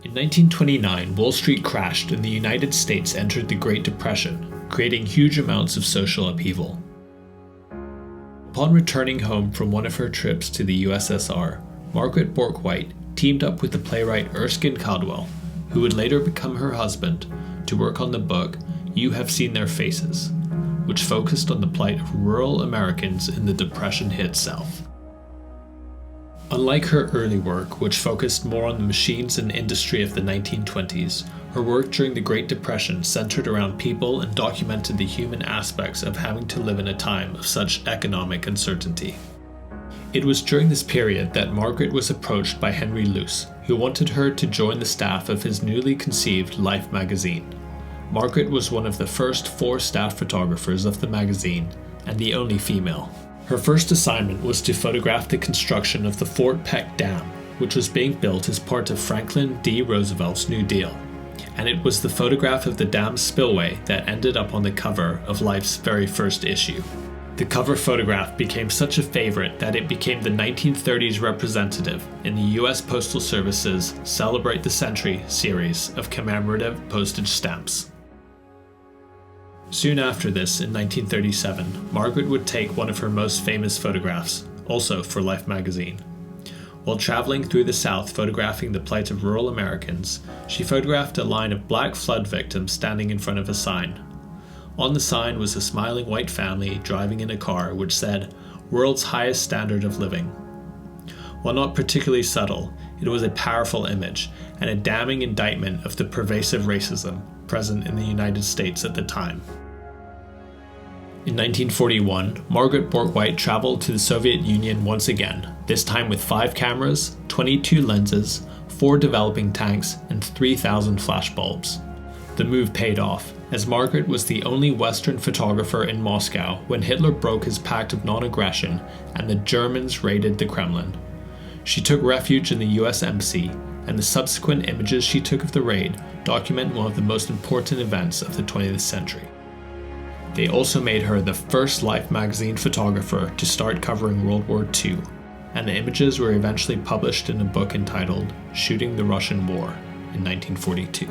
In 1929, Wall Street crashed and the United States entered the Great Depression, creating huge amounts of social upheaval. Upon returning home from one of her trips to the USSR, Margaret Bourke-White teamed up with the playwright Erskine Caldwell, who would later become her husband, to work on the book You Have Seen Their Faces, which focused on the plight of rural Americans in the Depression-hit South. Unlike her early work, which focused more on the machines and industry of the 1920s, her work during the Great Depression centered around people and documented the human aspects of having to live in a time of such economic uncertainty. It was during this period that Margaret was approached by Henry Luce, who wanted her to join the staff of his newly conceived Life magazine. Margaret was one of the first 4 staff photographers of the magazine, and the only female. Her first assignment was to photograph the construction of the Fort Peck Dam, which was being built as part of Franklin D. Roosevelt's New Deal, and it was the photograph of the dam's spillway that ended up on the cover of Life's very first issue. The cover photograph became such a favorite that it became the 1930s representative in the U.S. Postal Service's Celebrate the Century series of commemorative postage stamps. Soon after this, in 1937, Margaret would take one of her most famous photographs, also for Life magazine. While traveling through the South photographing the plight of rural Americans, she photographed a line of black flood victims standing in front of a sign. On the sign was a smiling white family driving in a car which said, "World's highest standard of living." While not particularly subtle, it was a powerful image and a damning indictment of the pervasive racism present in the United States at the time. In 1941, Margaret Bourke-White traveled to the Soviet Union once again, this time with 5 cameras, 22 lenses, 4 developing tanks, and 3,000 flashbulbs. The move paid off, as Margaret was the only Western photographer in Moscow when Hitler broke his pact of non-aggression and the Germans raided the Kremlin. She took refuge in the US Embassy, and the subsequent images she took of the raid document one of the most important events of the 20th century. They also made her the first Life magazine photographer to start covering World War II, and the images were eventually published in a book entitled Shooting the Russian War in 1942.